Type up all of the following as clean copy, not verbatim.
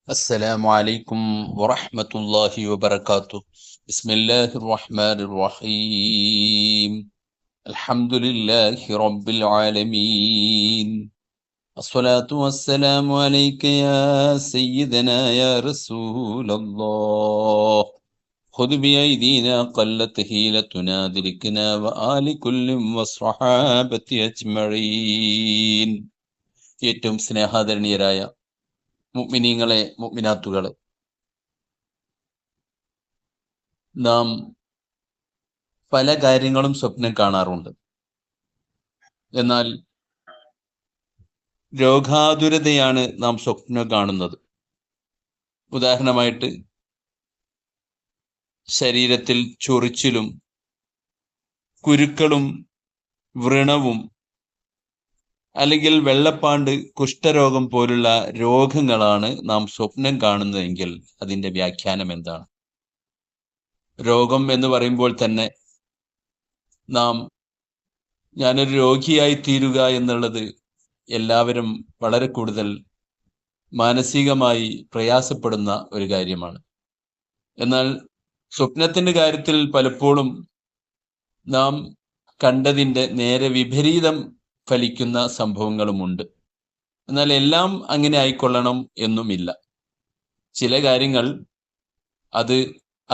السلام عليكم ورحمة الله وبركاته. بسم الله الرحمن الرحيم. الحمد لله رب العالمين. الصلاة والسلام عليك يا سيدنا يا رسول الله. خذ بأيدينا قلت هيلتنا دركنا وآل كل وصحابة أجمعين. ഏറ്റവും സ്നേഹാദരണീയരായ മുഅ്മിനീങ്ങളെ മുഅ്മിനാത്തുകളെ, നാം പല കാര്യങ്ങളും സ്വപ്നം കാണാറുണ്ട്. എന്നാൽ രോഗാതുരതയാണ് നാം സ്വപ്നം കാണുന്നത്. ഉദാഹരണമായിട്ട് ശരീരത്തിൽ ചൊറിച്ചിലും കുരുക്കളും വ്രണവും അല്ലെങ്കിൽ വെള്ളപ്പാണ്ട്, കുഷ്ഠരോഗം പോലുള്ള രോഗങ്ങളാണ് നാം സ്വപ്നം കാണുന്നതെങ്കിൽ അതിൻ്റെ വ്യാഖ്യാനം എന്താണ്? രോഗം എന്ന് പറയുമ്പോൾ തന്നെ ഞാനൊരു രോഗിയായി തീരുക എന്നുള്ളത് എല്ലാവരും വളരെ കൂടുതൽ മാനസികമായി പ്രയാസപ്പെടുന്ന ഒരു കാര്യമാണ്. എന്നാൽ സ്വപ്നത്തിൻ്റെ കാര്യത്തിൽ പലപ്പോഴും നാം കണ്ടതിൻ്റെ നേരെ വിപരീതം ഫലിക്കുന്ന സംഭവങ്ങളുമുണ്ട്. എന്നാൽ എല്ലാം അങ്ങനെ ആയിക്കൊള്ളണം എന്നുമില്ല. ചില കാര്യങ്ങൾ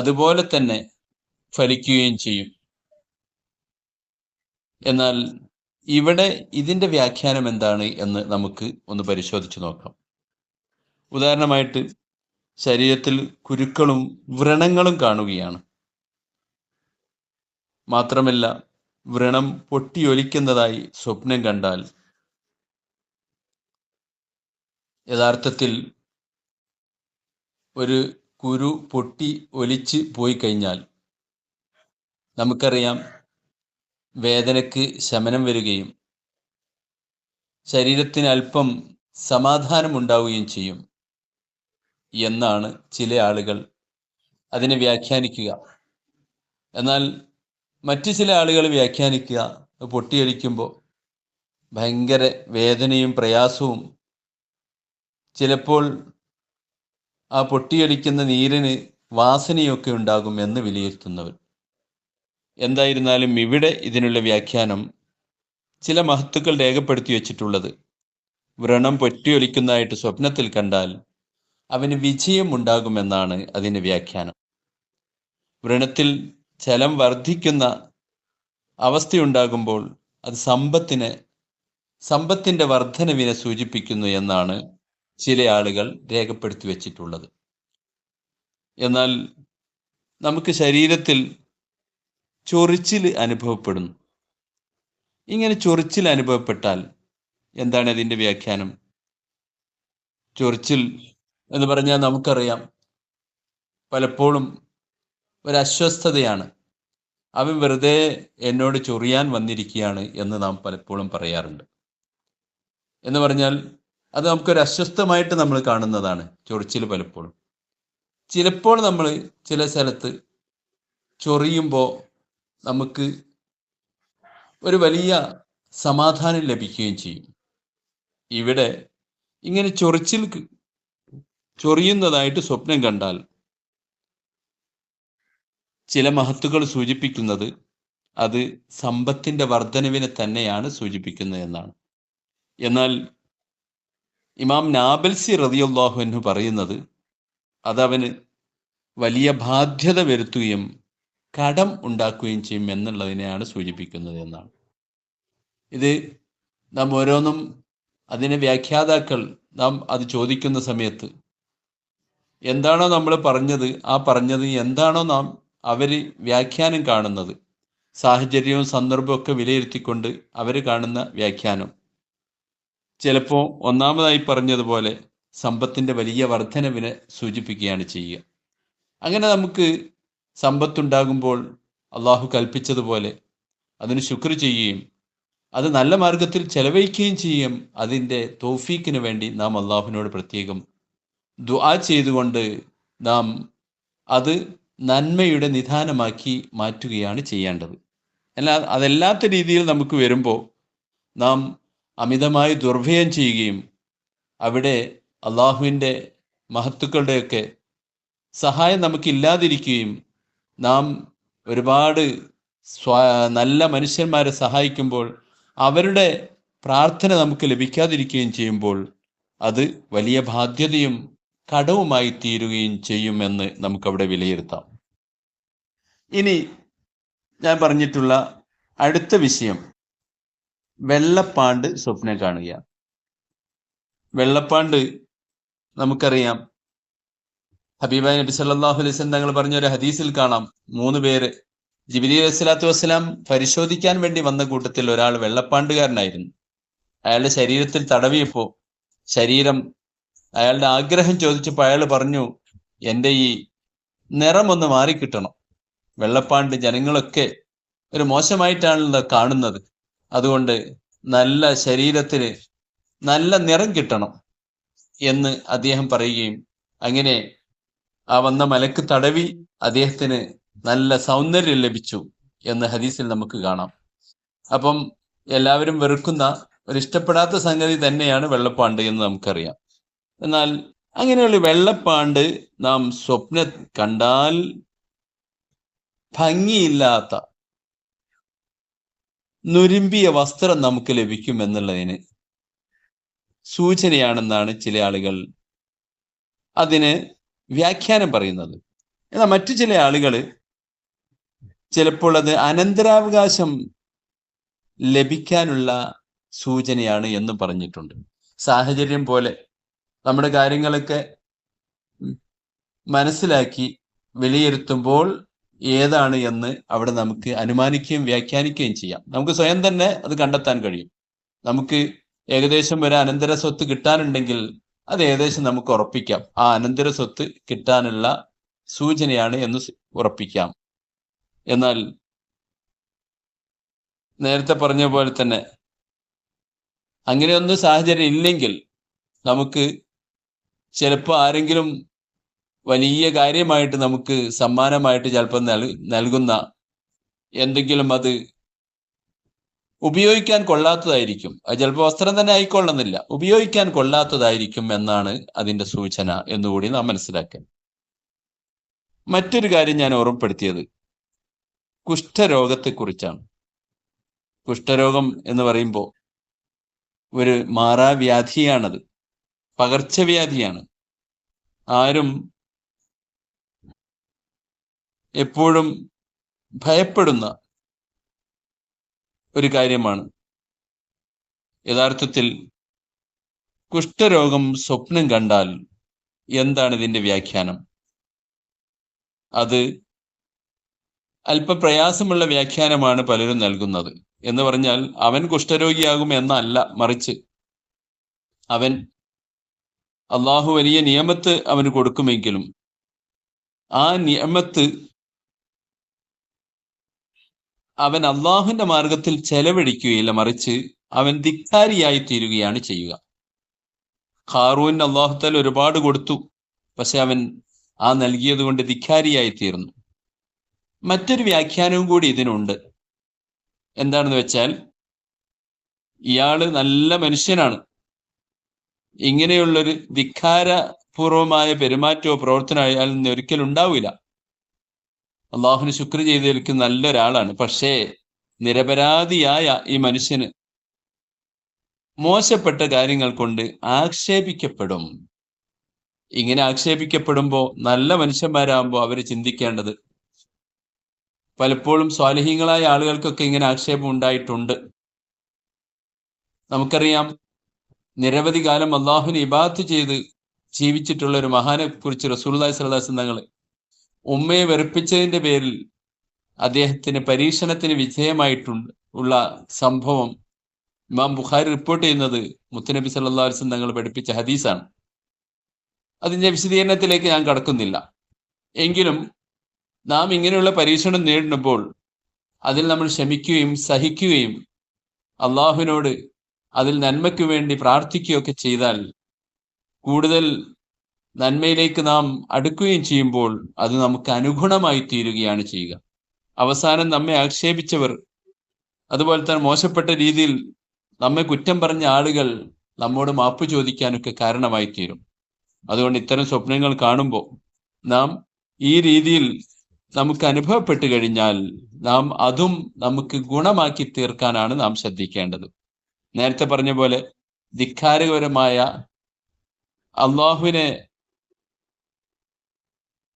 അതുപോലെ തന്നെ ഫലിക്കുകയും ചെയ്യും. എന്നാൽ ഇവിടെ ഇതിൻ്റെ വ്യാഖ്യാനം എന്താണ് എന്ന് നമുക്ക് ഒന്ന് പരിശോധിച്ച് നോക്കാം. ഉദാഹരണമായിട്ട് ശരീരത്തിൽ കുരുക്കളും വ്രണങ്ങളും കാണുകയാണ്. മാത്രമല്ല, വ്രണം പൊട്ടിയൊലിക്കുന്നതായി സ്വപ്നം കണ്ടാൽ യഥാർത്ഥത്തിൽ ഒരു കുരു പൊട്ടി ഒലിച്ച് പോയി കഴിഞ്ഞാൽ നമുക്കറിയാം വേദനയ്ക്ക് ശമനം വരികയും ശരീരത്തിന് അല്പം സമാധാനമുണ്ടാവുകയും ചെയ്യും എന്നാണ് ചില ആളുകൾ അതിനെ വ്യാഖ്യാനിക്കുക. എന്നാൽ മറ്റു ചില ആളുകൾ വ്യാഖ്യാനിക്കുക, പൊട്ടിയൊലിക്കുമ്പോൾ ഭയങ്കര വേദനയും പ്രയാസവും, ചിലപ്പോൾ ആ പൊട്ടിയൊലിക്കുന്ന നീരിന് വാസനയൊക്കെ ഉണ്ടാകും എന്ന് വിലയിരുത്തുന്നവർ. എന്തായിരുന്നാലും ഇവിടെ ഇതിനുള്ള വ്യാഖ്യാനം ചില മഹത്തുക്കൾ രേഖപ്പെടുത്തി വച്ചിട്ടുള്ളത്, വ്രണം പൊട്ടിയൊലിക്കുന്നതായിട്ട് സ്വപ്നത്തിൽ കണ്ടാൽ അവന് വിജയം ഉണ്ടാകുമെന്നാണ് അതിൻ്റെ വ്യാഖ്യാനം. വ്രണത്തിൽ ജലം വർദ്ധിക്കുന്ന അവസ്ഥയുണ്ടാകുമ്പോൾ അത് സമ്പത്തിൻ്റെ വർധനവിനെ സൂചിപ്പിക്കുന്നു എന്നാണ് ചില ആളുകൾ രേഖപ്പെടുത്തി വച്ചിട്ടുള്ളത്. എന്നാൽ നമുക്ക് ശരീരത്തിൽ ചൊറിച്ചിൽ അനുഭവപ്പെടുന്നു. ഇങ്ങനെ ചൊറിച്ചിൽ അനുഭവപ്പെട്ടാൽ എന്താണ് അതിൻ്റെ വ്യാഖ്യാനം? ചൊറിച്ചിൽ എന്ന് പറഞ്ഞാൽ നമുക്കറിയാം പലപ്പോഴും ഒരസ്വസ്ഥതയാണ്. അവൻ വെറുതെ എന്നോട് ചൊറിയാൻ വന്നിരിക്കുകയാണ് എന്ന് നാം പലപ്പോഴും പറയാറുണ്ട്. എന്ന് പറഞ്ഞാൽ അത് നമുക്കൊരു അസ്വസ്ഥമായിട്ട് നമ്മൾ കാണുന്നതാണ് ചൊറിച്ചിൽ. പലപ്പോഴും ചിലപ്പോൾ നമ്മൾ ചില സ്ഥലത്ത് ചൊറിയുമ്പോൾ നമുക്ക് ഒരു വലിയ സമാധാനം ലഭിക്കുകയും ചെയ്യും. ഇവിടെ ഇങ്ങനെ ചൊറിയുന്നതായിട്ട് സ്വപ്നം കണ്ടാൽ ചില മഹത്തുക്കൾ സൂചിപ്പിക്കുന്നത് അത് സമ്പത്തിൻ്റെ വർധനവിനെ തന്നെയാണ് സൂചിപ്പിക്കുന്നത് എന്നാണ്. എന്നാൽ ഇമാം നാബൽസി റളിയല്ലാഹു അൻഹു പറയുന്നത് അതവന് വലിയ ബാധ്യത വരുത്തുകയും കടം ഉണ്ടാക്കുകയും ചെയ്യും എന്നുള്ളതിനെയാണ് സൂചിപ്പിക്കുന്നത് എന്നാണ്. ഇത് നാം ഓരോന്നും അതിനെ വ്യാഖ്യാതാക്കൾ നാം അത് ചോദിക്കുന്ന സമയത്ത് എന്താണോ നമ്മൾ പറഞ്ഞത്, ആ പറഞ്ഞത് എന്താണോ അവർ വ്യാഖ്യാനം കാണുന്നത്, സാഹചര്യവും സന്ദർഭവും ഒക്കെ വിലയിരുത്തിക്കൊണ്ട് അവർ കാണുന്ന വ്യാഖ്യാനം ചിലപ്പോൾ ഒന്നാമതായി പറഞ്ഞതുപോലെ സമ്പത്തിൻ്റെ വലിയ വർധനവിനെ സൂചിപ്പിക്കുകയാണ് ചെയ്യുക. അങ്ങനെ നമുക്ക് സമ്പത്തുണ്ടാകുമ്പോൾ അള്ളാഹു കൽപ്പിച്ചതുപോലെ അതിന് ശുക്ർ ചെയ്യുകയും അത് നല്ല മാർഗത്തിൽ ചെലവഴിക്കുകയും ചെയ്യും. അതിൻ്റെ തൗഫീക്കിന് വേണ്ടി നാം അള്ളാഹുവിനോട് പ്രത്യേകം ദുആ ചെയ്തുകൊണ്ട് നാം അത് നന്മയുടെ നിദാനമാക്കി മാറ്റുകയാണ് ചെയ്യേണ്ടത്. അതല്ലാത്ത രീതിയിൽ നമുക്ക് വരുമ്പോൾ നാം അമിതമായി ദുർവ്യയം ചെയ്യുകയും അവിടെ അള്ളാഹുവിൻ്റെ മഹത്തുക്കളുടെയൊക്കെ സഹായം നമുക്കില്ലാതിരിക്കുകയും നാം ഒരുപാട് നല്ല മനുഷ്യന്മാരെ സഹായിക്കുമ്പോൾ അവരുടെ പ്രാർത്ഥന നമുക്ക് ലഭിക്കാതിരിക്കുകയും ചെയ്യുമ്പോൾ അത് വലിയ ബാധ്യതയും കടവുമായി തീരുകയും ചെയ്യുമെന്ന് നമുക്കവിടെ വിലയിരുത്താം. ഇനി ഞാൻ പറഞ്ഞിട്ടുള്ള അടുത്ത വിഷയം വെള്ളപ്പാണ്ട് സ്വപ്നം കാണുക. വെള്ളപ്പാണ്ട് നമുക്കറിയാം, ഹബീബായ നബി സല്ലല്ലാഹു അലൈഹി വസല്ലം തങ്ങൾ പറഞ്ഞ ഒരു ഹദീസിൽ കാണാം, 3 പേര് ജിബ്രീൽ അലൈഹി സ്വലാത്തു വസ്സലാം പരിശോധിക്കാൻ വേണ്ടി വന്ന കൂട്ടത്തിൽ ഒരാൾ വെള്ളപ്പാണ്ടുകാരനായിരുന്നു. അയാളുടെ ശരീരത്തിൽ തടവിയപ്പോൾ ശരീരം അയാളുടെ ആഗ്രഹം ചോദിച്ചപ്പോൾ അയാൾ പറഞ്ഞു, എൻ്റെ ഈ നിറമൊന്ന് മാറിക്കിട്ടണം. വെള്ളപ്പാണ്ട് ജനങ്ങളൊക്കെ ഒരു മോശമായിട്ടാണല്ലോ കാണുന്നത്, അതുകൊണ്ട് നല്ല ശരീരത്തിന് നല്ല നിറം കിട്ടണം എന്ന് അദ്ദേഹം പറയുകയും അങ്ങനെ ആ വന്ന മലക്ക് തടവി അദ്ദേഹത്തിന് നല്ല സൗന്ദര്യം ലഭിച്ചു എന്ന് ഹദീസിൽ നമുക്ക് കാണാം. അപ്പം എല്ലാവരും വെറുക്കുന്ന ഒരു ഇഷ്ടപ്പെടാത്ത സംഗതി തന്നെയാണ് വെള്ളപ്പാണ്ട് എന്ന് നമുക്കറിയാം. എന്നാൽ അങ്ങനെയുള്ള വെള്ളപ്പാണ്ട് നാം സ്വപ്നം കണ്ടാൽ ഭംഗിയില്ലാത്ത നുരുമ്പിയ വസ്ത്രം നമുക്ക് ലഭിക്കുമെന്നുള്ളതിന് സൂചനയാണെന്നാണ് ചില ആളുകൾ അതിന് വ്യാഖ്യാനം പറയുന്നത്. എന്നാൽ മറ്റു ചില ആളുകൾ ചിലപ്പോൾ അത് അനന്തരാവകാശം ലഭിക്കാനുള്ള സൂചനയാണ് എന്നും പറഞ്ഞിട്ടുണ്ട്. സാഹചര്യം പോലെ നമ്മുടെ കാര്യങ്ങളൊക്കെ മനസ്സിലാക്കി വിലയിരുത്തുമ്പോൾ ഏതാണ് എന്ന് അവിടെ നമുക്ക് അനുമാനിക്കുകയും വ്യാഖ്യാനിക്കുകയും ചെയ്യാം. നമുക്ക് സ്വയം തന്നെ അത് കണ്ടെത്താൻ കഴിയും. നമുക്ക് ഏകദേശം ഒരു അനന്തര സ്വത്ത് കിട്ടാനുണ്ടെങ്കിൽ അത് ഏകദേശം നമുക്ക് ഉറപ്പിക്കാം, ആ അനന്തര സ്വത്ത് കിട്ടാനുള്ള സൂചനയാണ് എന്ന് ഉറപ്പിക്കാം. എന്നാൽ നേരത്തെ പറഞ്ഞ പോലെ തന്നെ അങ്ങനെയൊന്നും സാഹചര്യം ഇല്ലെങ്കിൽ നമുക്ക് ചിലപ്പോൾ ആരെങ്കിലും വലിയ കാര്യമായിട്ട് നമുക്ക് സമ്മാനമായിട്ട് ചിലപ്പോൾ നൽകുന്ന എന്തെങ്കിലും അത് ഉപയോഗിക്കാൻ കൊള്ളാത്തതായിരിക്കും. അത് ചിലപ്പോൾ വസ്ത്രം തന്നെ ആയിക്കൊള്ളുന്നില്ല, ഉപയോഗിക്കാൻ കൊള്ളാത്തതായിരിക്കും എന്നാണ് അതിൻ്റെ സൂചന എന്നുകൂടി നാം മനസ്സിലാക്കാൻ. മറ്റൊരു കാര്യം ഞാൻ ഓർമ്മപ്പെടുത്തിയത് കുഷ്ഠരോഗത്തെക്കുറിച്ചാണ്. കുഷ്ഠരോഗം എന്ന് പറയുമ്പോൾ ഒരു മാറാവ്യാധിയാണത്, പകർച്ചവ്യാധിയാണ്. ആരും എപ്പോഴും ഭയപ്പെടുന്ന ഒരു കാര്യമാണ്. യഥാർത്ഥത്തിൽ കുഷ്ഠരോഗം സ്വപ്നം കണ്ടാൽ എന്താണ് ഇതിൻ്റെ വ്യാഖ്യാനം? അത് അല്പപ്രയാസമുള്ള വ്യാഖ്യാനമാണ് പലരും നൽകുന്നത്. എന്ന് പറഞ്ഞാൽ അവൻ കുഷ്ഠരോഗിയാകും എന്നല്ല, മറിച്ച് അവൻ അള്ളാഹു വലിയ നിയമത്ത് അവന് കൊടുക്കുമെങ്കിലും ആ നിയമത്ത് അവൻ അള്ളാഹുവിന്റെ മാർഗത്തിൽ ചെലവഴിക്കുകയില്ല, മറിച്ച് അവൻ ധിക്കാരിയായി തീരുകയാണ് ചെയ്യുക. ഖാറൂൻ അള്ളാഹുത്താൽ ഒരുപാട് കൊടുത്തു, പക്ഷെ അവൻ ആ നൽകിയത് കൊണ്ട് ധിക്കാരിയായി തീർന്നു. മറ്റൊരു വ്യാഖ്യാനവും കൂടി ഇതിനുണ്ട്. എന്താണെന്ന് വെച്ചാൽ ഇയാള് നല്ല മനുഷ്യനാണ്, ഇങ്ങനെയുള്ളൊരു ധിക്കാരപൂർവമായ പെരുമാറ്റമോ പ്രവർത്തനമോ അയാൾ നിന്ന് ഒരിക്കലും ഉണ്ടാവില്ല. അള്ളാഹുവിന് ശുക്ർ ചെയ്ത് നിൽക്കുന്ന നല്ലൊരാളാണ്. പക്ഷേ നിരപരാധിയായ ഈ മനുഷ്യന് മോശപ്പെട്ട കാര്യങ്ങൾ കൊണ്ട് ആക്ഷേപിക്കപ്പെടും. ഇങ്ങനെ ആക്ഷേപിക്കപ്പെടുമ്പോൾ നല്ല മനുഷ്യന്മാരാകുമ്പോൾ അവർ ചിന്തിക്കേണ്ടത്, പലപ്പോഴും സ്വാലിഹീങ്ങളായ ആളുകൾക്കൊക്കെ ഇങ്ങനെ ആക്ഷേപം ഉണ്ടായിട്ടുണ്ട്. നമുക്കറിയാം, നിരവധി കാലം അള്ളാഹുവിനെ ഇബാദത്ത് ചെയ്ത് ജീവിച്ചിട്ടുള്ള ഒരു മഹാനെ കുറിച്ച് റസൂലുള്ളാഹി സ്വല്ലല്ലാഹു അലൈഹി വസല്ലം തങ്ങൾ ഉമ്മയെ വെറുപ്പിച്ചതിന്റെ പേരിൽ അദ്ദേഹത്തിന് പരീക്ഷണത്തിന് വിധേയമായിട്ടുണ്ട് ഉള്ള സംഭവം ഇമാം ബുഖാരി റിപ്പോർട്ട് ചെയ്യുന്നത് മുത്തുനബി സല്ലല്ലാഹു അലൈഹി വസല്ലം തങ്ങൾ പഠിപ്പിച്ച ഹദീസാണ്. അതിന്റെ വിശദീകരണത്തിലേക്ക് ഞാൻ കടക്കുന്നില്ല. എങ്കിലും നാം ഇങ്ങനെയുള്ള പരീക്ഷണം നേരിടുമ്പോൾ അതിൽ നമ്മൾ ക്ഷമിക്കുകയും സഹിക്കുകയും അള്ളാഹുവിനോട് അതിൽ നന്മയ്ക്ക് വേണ്ടി പ്രാർത്ഥിക്കുകയൊക്കെ ചെയ്താൽ കൂടുതൽ നന്മയിലേക്ക് നാം അടുക്കുകയും ചെയ്യുമ്പോൾ അത് നമുക്ക് അനുഗുണമായി തീരുകയാണ് ചെയ്യുക. അവസാനം നമ്മെ ആക്ഷേപിച്ചവർ, അതുപോലെ തന്നെ മോശപ്പെട്ട രീതിയിൽ നമ്മെ കുറ്റം പറഞ്ഞ ആളുകൾ നമ്മോട് മാപ്പ് ചോദിക്കാനൊക്കെ കാരണമായി തീരും. അതുകൊണ്ട് ഇത്തരം സ്വപ്നങ്ങൾ കാണുമ്പോൾ നാം ഈ രീതിയിൽ നമുക്ക് അനുഭവപ്പെട്ട് കഴിഞ്ഞാൽ നാം അതും നമുക്ക് ഗുണമാക്കി തീർക്കാനാണ് നാം ശ്രദ്ധിക്കേണ്ടത്. നേരത്തെ പറഞ്ഞ പോലെ ധിക്കാരപരമായ, അള്ളാഹുവിനെ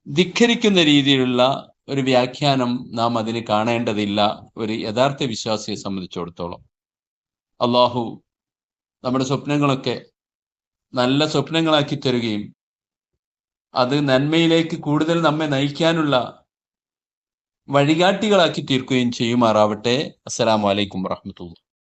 ധിക്കരിക്കുന്ന രീതിയിലുള്ള ഒരു വ്യാഖ്യാനം നാം അതിന് കാണേണ്ടതില്ല ഒരു യഥാർത്ഥ വിശ്വാസിയെ സംബന്ധിച്ചിടത്തോളം. അള്ളാഹു നമ്മുടെ സ്വപ്നങ്ങളൊക്കെ നല്ല സ്വപ്നങ്ങളാക്കി തരുകയും അത് നന്മയിലേക്ക് കൂടുതൽ നമ്മെ നയിക്കാനുള്ള വഴികാട്ടികളാക്കി തീർക്കുകയും ചെയ്യുമാറാവട്ടെ. അസ്സലാമു അലൈക്കും വറഹ്മത്തുള്ളാഹി.